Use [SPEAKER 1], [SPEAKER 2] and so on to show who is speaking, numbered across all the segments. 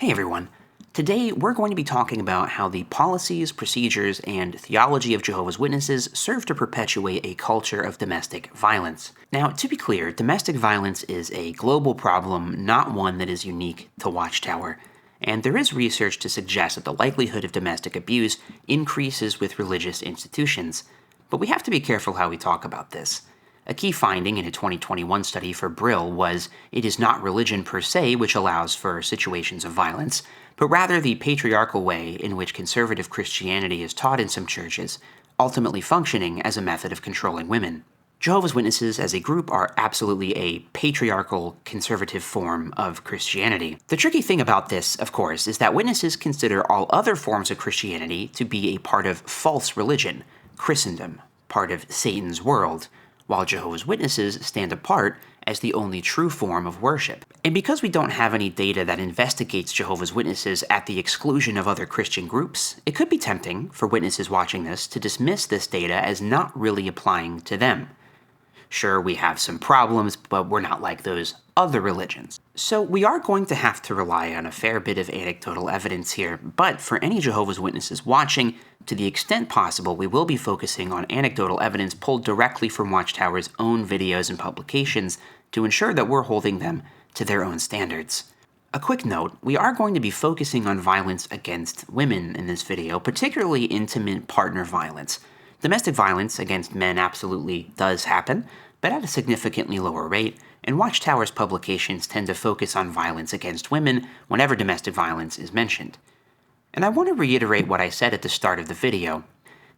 [SPEAKER 1] Hey everyone. Today we're going to be talking about how the policies, procedures, and theology of Jehovah's Witnesses serve to perpetuate a culture of domestic violence. Now, to be clear, domestic violence is a global problem, not one that is unique to Watchtower. And there is research to suggest that the likelihood of domestic abuse increases with religious institutions. But we have to be careful how we talk about this. A key finding in a 2021 study for Brill was it is not religion per se which allows for situations of violence, but rather the patriarchal way in which conservative Christianity is taught in some churches, ultimately functioning as a method of controlling women. Jehovah's Witnesses as a group are absolutely a patriarchal, conservative form of Christianity. The tricky thing about this, of course, is that witnesses consider all other forms of Christianity to be a part of false religion, Christendom, part of Satan's world, while Jehovah's Witnesses stand apart as the only true form of worship. And because we don't have any data that investigates Jehovah's Witnesses at the exclusion of other Christian groups, it could be tempting for witnesses watching this to dismiss this data as not really applying to them. Sure, we have some problems, but we're not like those other religions. So we are going to have to rely on a fair bit of anecdotal evidence here, but for any Jehovah's Witnesses watching, to the extent possible, we will be focusing on anecdotal evidence pulled directly from Watchtower's own videos and publications to ensure that we're holding them to their own standards. A quick note, we are going to be focusing on violence against women in this video, particularly intimate partner violence. Domestic violence against men absolutely does happen, but at a significantly lower rate, and Watchtower's publications tend to focus on violence against women whenever domestic violence is mentioned. And I want to reiterate what I said at the start of the video.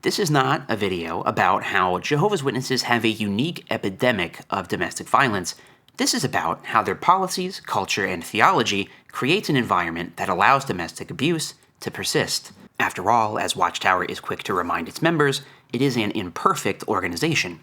[SPEAKER 1] This is not a video about how Jehovah's Witnesses have a unique epidemic of domestic violence. This is about how their policies, culture, and theology creates an environment that allows domestic abuse to persist. After all, as Watchtower is quick to remind its members, it is an imperfect organization.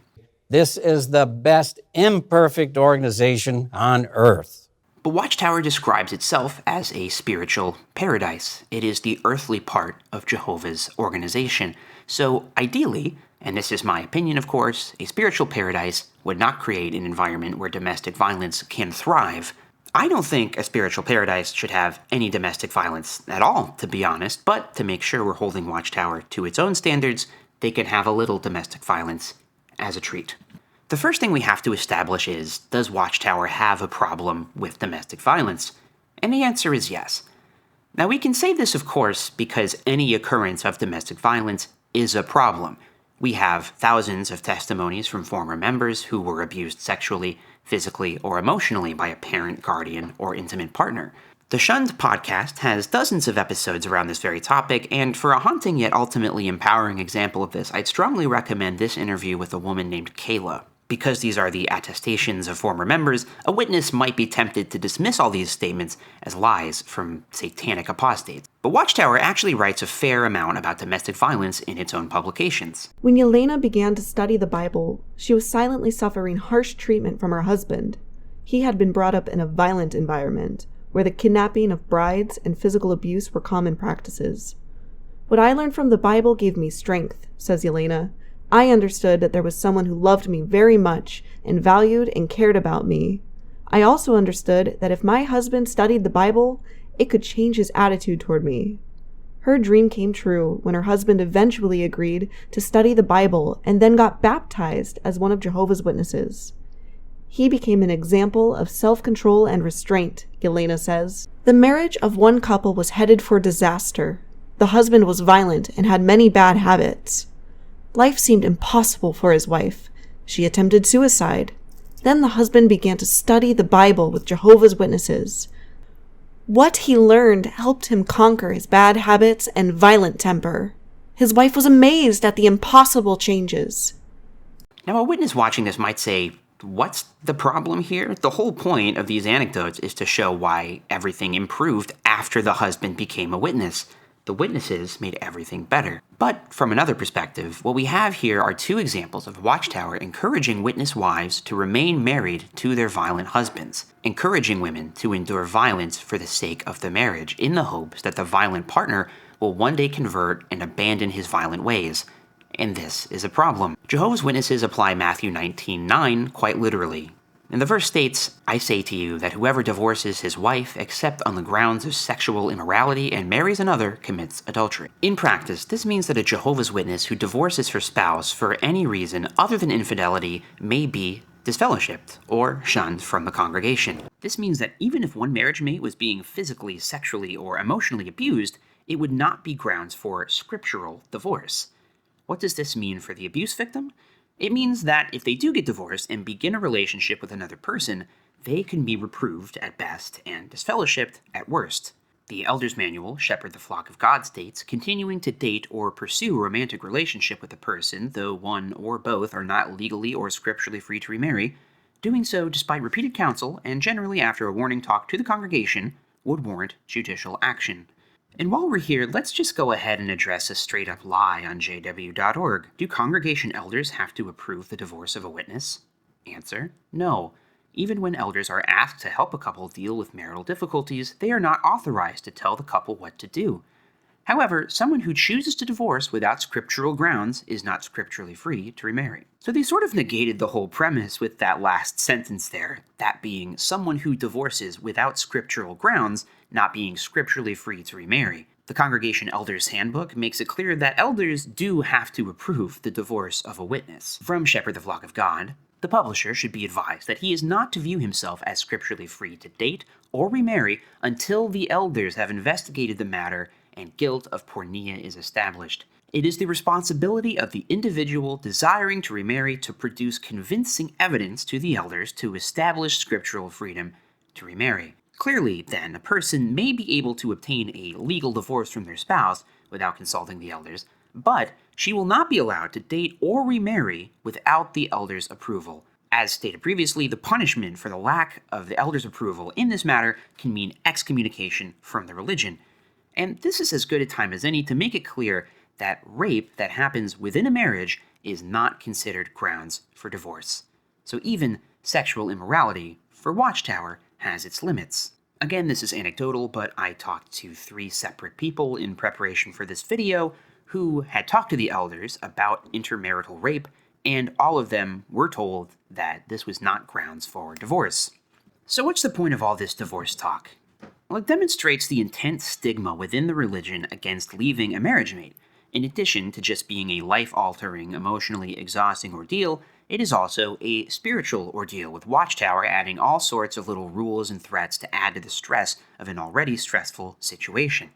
[SPEAKER 2] This is the best imperfect organization on earth.
[SPEAKER 1] But Watchtower describes itself as a spiritual paradise. It is the earthly part of Jehovah's organization. So ideally, and this is my opinion of course, a spiritual paradise would not create an environment where domestic violence can thrive. I don't think a spiritual paradise should have any domestic violence at all, to be honest, but to make sure we're holding Watchtower to its own standards, they can have a little domestic violence as a treat. The first thing we have to establish is, does Watchtower have a problem with domestic violence? And the answer is yes. Now we can say this, of course, because any occurrence of domestic violence is a problem. We have thousands of testimonies from former members who were abused sexually, physically, or emotionally by a parent, guardian, or intimate partner. The Shunned podcast has dozens of episodes around this very topic, and for a haunting yet ultimately empowering example of this, I'd strongly recommend this interview with a woman named Kayla. Because these are the attestations of former members, a witness might be tempted to dismiss all these statements as lies from satanic apostates. But Watchtower actually writes a fair amount about domestic violence in its own publications.
[SPEAKER 3] When Yelena began to study the Bible, she was silently suffering harsh treatment from her husband. He had been brought up in a violent environment, where the kidnapping of brides and physical abuse were common practices. What I learned from the Bible gave me strength, says Yelena. I understood that there was someone who loved me very much and valued and cared about me. I also understood that if my husband studied the Bible, it could change his attitude toward me. Her dream came true when her husband eventually agreed to study the Bible and then got baptized as one of Jehovah's Witnesses. He became an example of self-control and restraint, Yelena says. The marriage of one couple was headed for disaster. The husband was violent and had many bad habits. Life seemed impossible for his wife. She attempted suicide. Then the husband began to study the Bible with Jehovah's Witnesses. What he learned helped him conquer his bad habits and violent temper. His wife was amazed at the impossible changes.
[SPEAKER 1] Now, a witness watching this might say, what's the problem here? The whole point of these anecdotes is to show why everything improved after the husband became a witness. The witnesses made everything better. But from another perspective, what we have here are two examples of Watchtower encouraging witness wives to remain married to their violent husbands, encouraging women to endure violence for the sake of the marriage, in the hopes that the violent partner will one day convert and abandon his violent ways. And this is a problem. Jehovah's Witnesses apply Matthew 19:9 quite literally. And the verse states, "I say to you that whoever divorces his wife except on the grounds of sexual immorality and marries another commits adultery." In practice, this means that a Jehovah's Witness who divorces her spouse for any reason other than infidelity may be disfellowshipped or shunned from the congregation. This means that even if one marriage mate was being physically, sexually, or emotionally abused, it would not be grounds for scriptural divorce. What does this mean for the abuse victim? It means that if they do get divorced and begin a relationship with another person, they can be reproved at best and disfellowshipped at worst. The Elder's Manual, Shepherd the Flock of God, states, continuing to date or pursue a romantic relationship with a person, though one or both are not legally or scripturally free to remarry, doing so despite repeated counsel and generally after a warning talk to the congregation, would warrant judicial action. And while we're here, let's just go ahead and address a straight-up lie on jw.org. Do congregation elders have to approve the divorce of a witness? Answer: no. Even when elders are asked to help a couple deal with marital difficulties, they are not authorized to tell the couple what to do. However, someone who chooses to divorce without scriptural grounds is not scripturally free to remarry. So they sort of negated the whole premise with that last sentence there, that being someone who divorces without scriptural grounds not being scripturally free to remarry. The Congregation Elders Handbook makes it clear that elders do have to approve the divorce of a witness. From Shepherd the Flock of God, the publisher should be advised that he is not to view himself as scripturally free to date or remarry until the elders have investigated the matter and guilt of porneia is established. It is the responsibility of the individual desiring to remarry to produce convincing evidence to the elders to establish scriptural freedom to remarry. Clearly, then, a person may be able to obtain a legal divorce from their spouse without consulting the elders, but she will not be allowed to date or remarry without the elders' approval. As stated previously, the punishment for the lack of the elders' approval in this matter can mean excommunication from the religion. And this is as good a time as any to make it clear that rape that happens within a marriage is not considered grounds for divorce. So even sexual immorality, for Watchtower, has its limits. Again, this is anecdotal, but I talked to 3 separate people in preparation for this video who had talked to the elders about intermarital rape, and all of them were told that this was not grounds for divorce. So what's the point of all this divorce talk? Well, it demonstrates the intense stigma within the religion against leaving a marriage mate. In addition to just being a life-altering, emotionally exhausting ordeal, it is also a spiritual ordeal, with Watchtower adding all sorts of little rules and threats to add to the stress of an already stressful situation.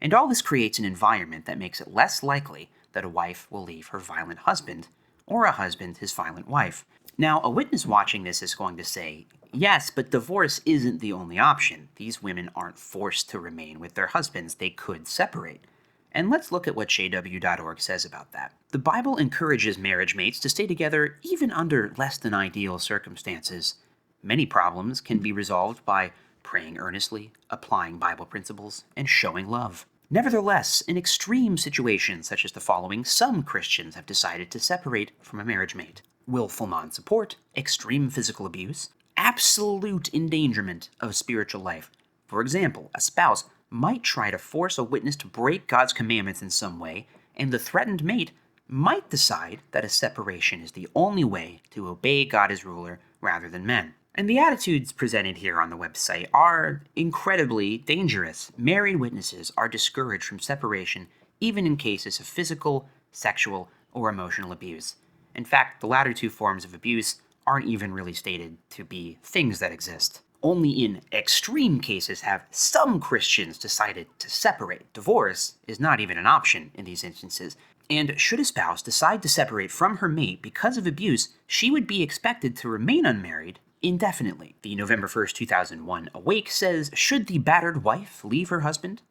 [SPEAKER 1] And all this creates an environment that makes it less likely that a wife will leave her violent husband, or a husband his violent wife. Now, a witness watching this is going to say, yes, but divorce isn't the only option. These women aren't forced to remain with their husbands. They could separate. And let's look at what jw.org says about that. The Bible encourages marriage mates to stay together even under less than ideal circumstances. Many problems can be resolved by praying earnestly, applying Bible principles, and showing love. Nevertheless, in extreme situations such as the following, some Christians have decided to separate from a marriage mate: willful non-support, extreme physical abuse, absolute endangerment of spiritual life. For example, a spouse might try to force a witness to break God's commandments in some way, and the threatened mate might decide that a separation is the only way to obey God as ruler rather than men. And the attitudes presented here on the website are incredibly dangerous. Married witnesses are discouraged from separation even in cases of physical, sexual, or emotional abuse. In fact, the latter 2 forms of abuse aren't even really stated to be things that exist. Only in extreme cases have some Christians decided to separate. Divorce is not even an option in these instances. And should a spouse decide to separate from her mate because of abuse, she would be expected to remain unmarried indefinitely. The November 1st, 2001 Awake says, should the battered wife leave her husband?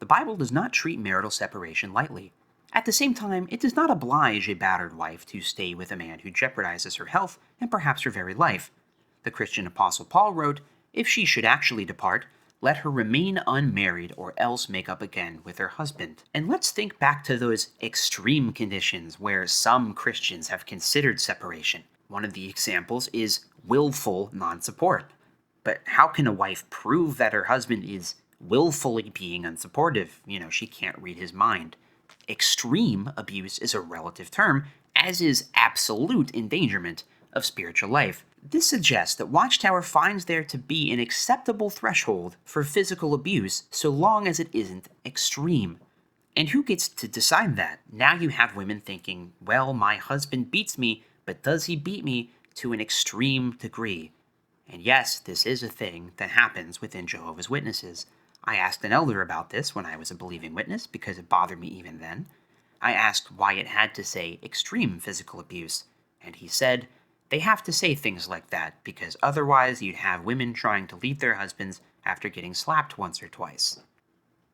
[SPEAKER 1] The Bible does not treat marital separation lightly. At the same time, it does not oblige a battered wife to stay with a man who jeopardizes her health and perhaps her very life. The Christian apostle Paul wrote, if she should actually depart, let her remain unmarried or else make up again with her husband. And let's think back to those extreme conditions where some Christians have considered separation. One of the examples is willful non-support. But how can a wife prove that her husband is willfully being unsupportive? She can't read his mind. Extreme abuse is a relative term, as is absolute endangerment of spiritual life. This suggests that Watchtower finds there to be an acceptable threshold for physical abuse so long as it isn't extreme. And who gets to decide that? Now you have women thinking, well, my husband beats me, but does he beat me to an extreme degree? And yes, this is a thing that happens within Jehovah's Witnesses. I asked an elder about this when I was a believing witness because it bothered me even then. I asked why it had to say extreme physical abuse, and he said they have to say things like that because otherwise you'd have women trying to leave their husbands after getting slapped once or twice.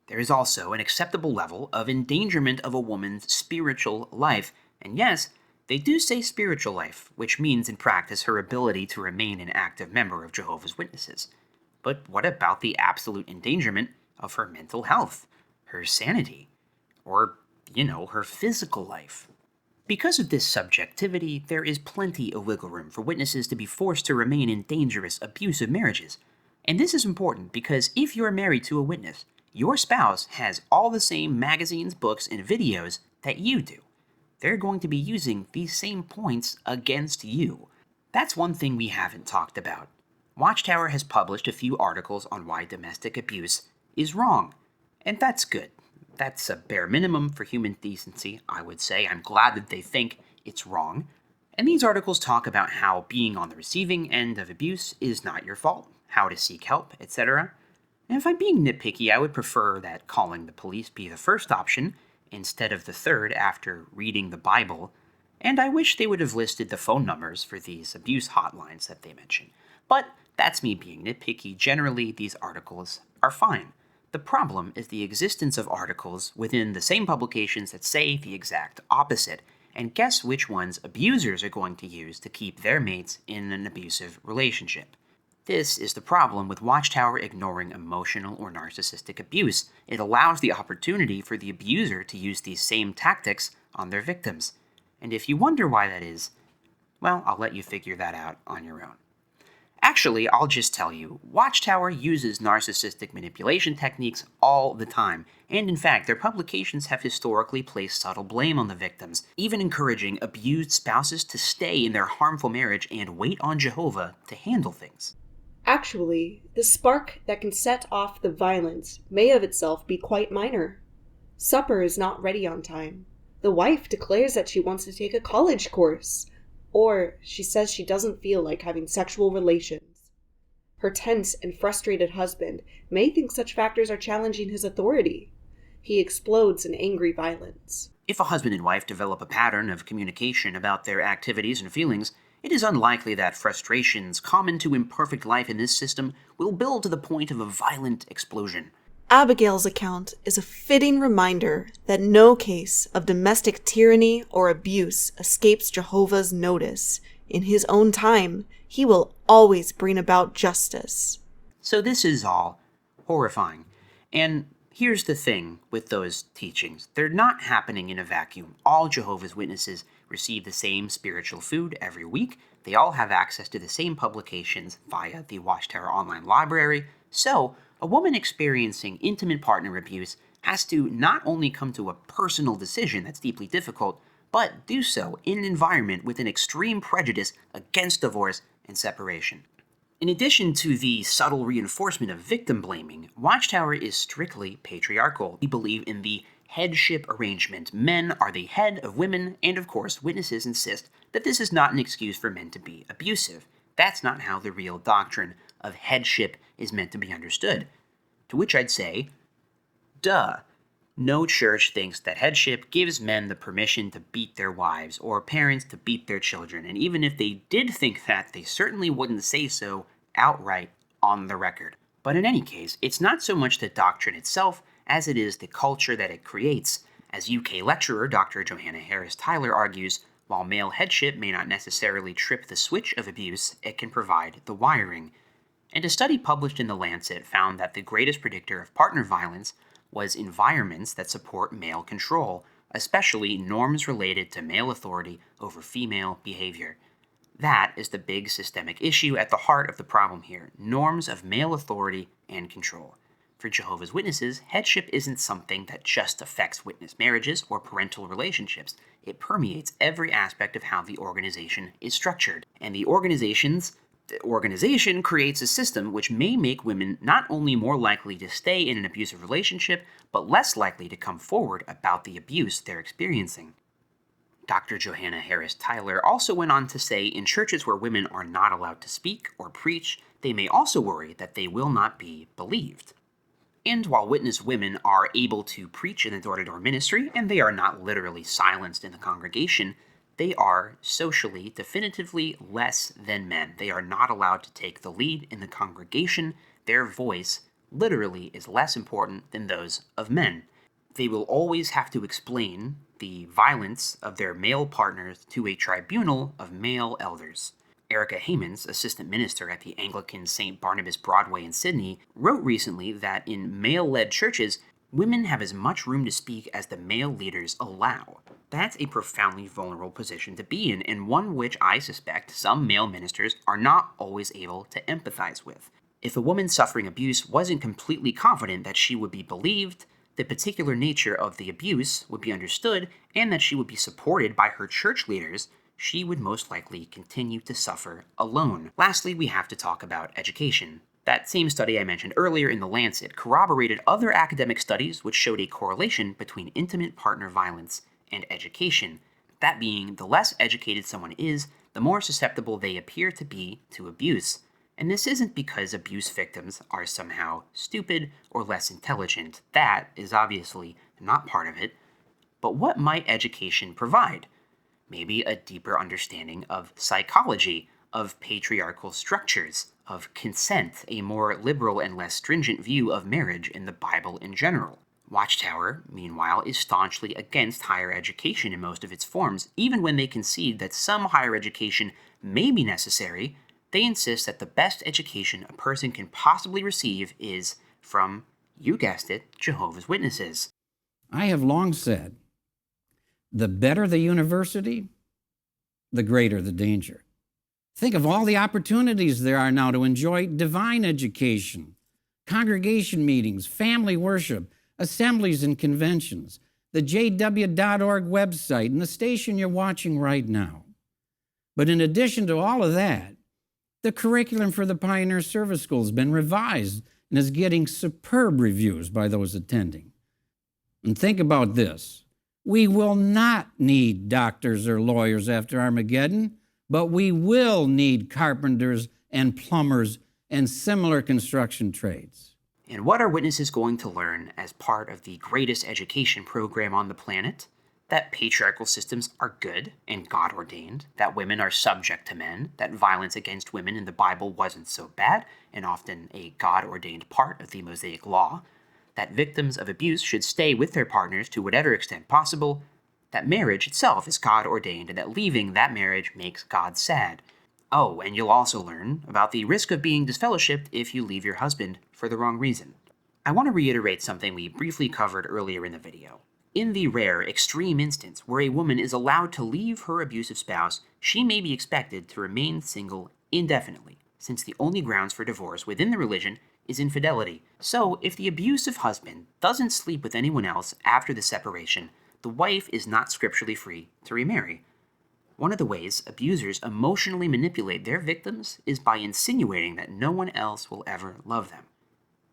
[SPEAKER 1] There is also an acceptable level of endangerment of a woman's spiritual life, and yes, they do say spiritual life, which means in practice her ability to remain an active member of Jehovah's Witnesses. But what about the absolute endangerment of her mental health, her sanity, or, her physical life? Because of this subjectivity, there is plenty of wiggle room for witnesses to be forced to remain in dangerous, abusive marriages. And this is important because if you're married to a witness, your spouse has all the same magazines, books, and videos that you do. They're going to be using these same points against you. That's one thing we haven't talked about. Watchtower has published a few articles on why domestic abuse is wrong, and that's good. That's a bare minimum for human decency, I would say. I'm glad that they think it's wrong. And these articles talk about how being on the receiving end of abuse is not your fault, how to seek help, etc. And if I'm being nitpicky, I would prefer that calling the police be the first option instead of the third after reading the Bible, and I wish they would have listed the phone numbers for these abuse hotlines that they mention. But that's me being nitpicky. Generally, these articles are fine. The problem is the existence of articles within the same publications that say the exact opposite, and guess which ones abusers are going to use to keep their mates in an abusive relationship. This is the problem with Watchtower ignoring emotional or narcissistic abuse. It allows the opportunity for the abuser to use these same tactics on their victims. And if you wonder why that is, well, I'll let you figure that out on your own. Actually, I'll just tell you, Watchtower uses narcissistic manipulation techniques all the time, and in fact, their publications have historically placed subtle blame on the victims, even encouraging abused spouses to stay in their harmful marriage and wait on Jehovah to handle things.
[SPEAKER 3] Actually, the spark that can set off the violence may of itself be quite minor. Supper is not ready on time. The wife declares that she wants to take a college course, or she says she doesn't feel like having sexual relations. Her tense and frustrated husband may think such factors are challenging his authority. He explodes in angry violence.
[SPEAKER 1] If a husband and wife develop a pattern of communication about their activities and feelings, it is unlikely that frustrations common to imperfect life in this system will build to the point of a violent explosion.
[SPEAKER 3] Abigail's account is a fitting reminder that no case of domestic tyranny or abuse escapes Jehovah's notice. In his own time, he will always bring about justice.
[SPEAKER 1] So this is all horrifying. And here's the thing with those teachings. They're not happening in a vacuum. All Jehovah's Witnesses receive the same spiritual food every week. They all have access to the same publications via the Watchtower Online Library. So, a woman experiencing intimate partner abuse has to not only come to a personal decision that's deeply difficult, but do so in an environment with an extreme prejudice against divorce and separation. In addition to the subtle reinforcement of victim blaming, Watchtower is strictly patriarchal. We believe in the headship arrangement. Men are the head of women, and of course, witnesses insist that this is not an excuse for men to be abusive. That's not how the real doctrine of headship is meant to be understood. To which I'd say, duh. No church thinks that headship gives men the permission to beat their wives or parents to beat their children, and even if they did think that, they certainly wouldn't say so outright on the record. But in any case, it's not so much the doctrine itself as it is the culture that it creates. As UK lecturer Dr. Johanna Harris Tyler argues, while male headship may not necessarily trip the switch of abuse, it can provide the wiring. And a study published in The Lancet found that the greatest predictor of partner violence was environments that support male control, especially norms related to male authority over female behavior. That is the big systemic issue at the heart of the problem here, norms of male authority and control. For Jehovah's Witnesses, headship isn't something that just affects witness marriages or parental relationships. It permeates every aspect of how the organization is structured. And the organization creates a system which may make women not only more likely to stay in an abusive relationship, but less likely to come forward about the abuse they're experiencing. Dr. Johanna Harris Tyler also went on to say in churches where women are not allowed to speak or preach, they may also worry that they will not be believed. And while witness women are able to preach in the door-to-door ministry, and they are not literally silenced in the congregation, they are socially definitively less than men. They are not allowed to take the lead in the congregation. Their voice literally is less important than those of men. They will always have to explain the violence of their male partners to a tribunal of male elders. Erica Haymans, assistant minister at the Anglican St. Barnabas Broadway in Sydney, wrote recently that in male-led churches, women have as much room to speak as the male leaders allow. That's a profoundly vulnerable position to be in, and one which I suspect some male ministers are not always able to empathize with. If a woman suffering abuse wasn't completely confident that she would be believed, the particular nature of the abuse would be understood, and that she would be supported by her church leaders, she would most likely continue to suffer alone. Lastly, we have to talk about education. That same study I mentioned earlier in The Lancet corroborated other academic studies which showed a correlation between intimate partner violence and education. That being, the less educated someone is, the more susceptible they appear to be to abuse. And this isn't because abuse victims are somehow stupid or less intelligent. That is obviously not part of it. But what might education provide? Maybe a deeper understanding of psychology, of patriarchal structures, of consent, a more liberal and less stringent view of marriage in the Bible in general. Watchtower, meanwhile, is staunchly against higher education in most of its forms. Even when they concede that some higher education may be necessary, they insist that the best education a person can possibly receive is from, you guessed it, Jehovah's Witnesses.
[SPEAKER 2] I have long said, the better the university, the greater the danger. Think of all the opportunities there are now to enjoy divine education, congregation meetings, family worship, assemblies and conventions, the jw.org website, and the station you're watching right now. But in addition to all of that, the curriculum for the Pioneer Service School has been revised and is getting superb reviews by those attending. And think about this. We will not need doctors or lawyers after Armageddon, but we will need carpenters and plumbers and similar construction trades.
[SPEAKER 1] And what are witnesses going to learn as part of the greatest education program on the planet? That patriarchal systems are good and God-ordained, that women are subject to men, that violence against women in the Bible wasn't so bad and often a God-ordained part of the Mosaic Law, that victims of abuse should stay with their partners to whatever extent possible, that marriage itself is God-ordained and that leaving that marriage makes God sad. Oh, and you'll also learn about the risk of being disfellowshipped if you leave your husband for the wrong reason. I want to reiterate something we briefly covered earlier in the video. In the rare, extreme instance where a woman is allowed to leave her abusive spouse, she may be expected to remain single indefinitely, since the only grounds for divorce within the religion is infidelity. So, if the abusive husband doesn't sleep with anyone else after the separation, the wife is not scripturally free to remarry. One of the ways abusers emotionally manipulate their victims is by insinuating that no one else will ever love them.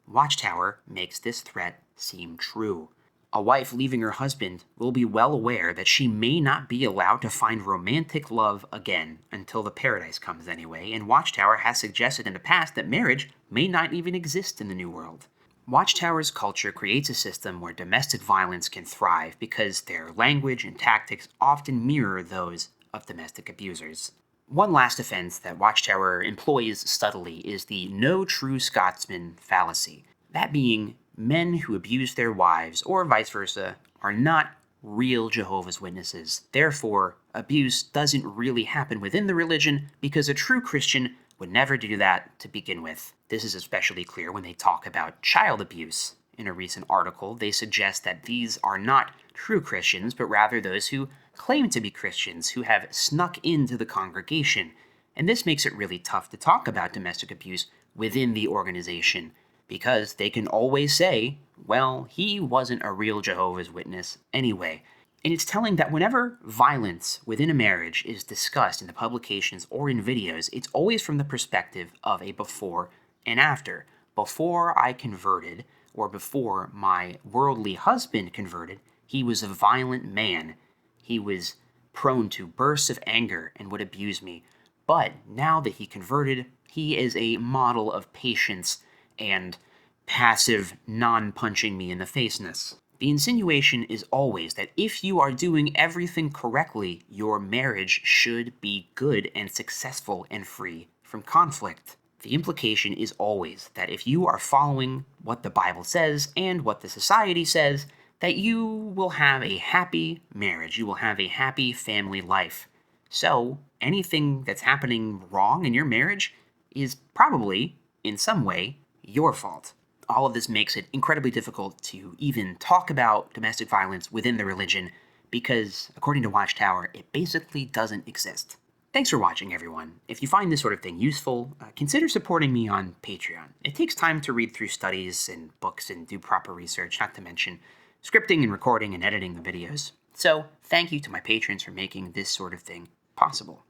[SPEAKER 1] Watchtower makes this threat seem true. A wife leaving her husband will be well aware that she may not be allowed to find romantic love again until the paradise comes anyway, and Watchtower has suggested in the past that marriage may not even exist in the New World. Watchtower's culture creates a system where domestic violence can thrive because their language and tactics often mirror those of domestic abusers. One last offense that Watchtower employs subtly is the no true Scotsman fallacy. That being, men who abuse their wives, or vice versa, are not real Jehovah's Witnesses. Therefore, abuse doesn't really happen within the religion because a true Christian would never do that to begin with. This is especially clear when they talk about child abuse. In a recent article, they suggest that these are not true Christians, but rather those who claim to be Christians who have snuck into the congregation. And this makes it really tough to talk about domestic abuse within the organization. because they can always say, well, he wasn't a real Jehovah's Witness anyway. And it's telling that whenever violence within a marriage is discussed in the publications or in videos, it's always from the perspective of a before and after. Before I converted, or before my worldly husband converted, he was a violent man. He was prone to bursts of anger and would abuse me. But now that he converted, he is a model of patience and passive, non-punching me in the faceness. The insinuation is always that if you are doing everything correctly, your marriage should be good and successful and free from conflict. The implication is always that if you are following what the Bible says and what the society says, that you will have a happy marriage, you will have a happy family life. So, anything that's happening wrong in your marriage is probably, in some way, your fault. All of this makes it incredibly difficult to even talk about domestic violence within the religion because, according to Watchtower, it basically doesn't exist. Thanks for watching, everyone. If you find this sort of thing useful, consider supporting me on Patreon. It takes time to read through studies and books and do proper research, not to mention scripting and recording and editing the videos. So, thank you to my patrons for making this sort of thing possible.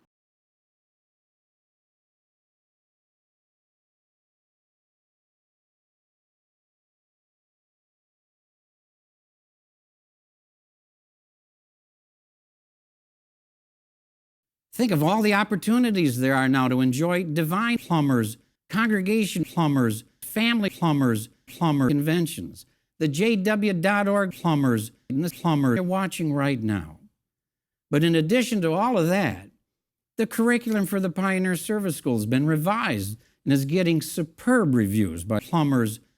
[SPEAKER 2] Think of all the opportunities there are now to enjoy divine plumbers, congregation plumbers, family plumbers, plumber conventions. The JW.org plumbers and this plumber you're watching right now. But in addition to all of that, the curriculum for the Pioneer Service School has been revised and is getting superb reviews by plumbers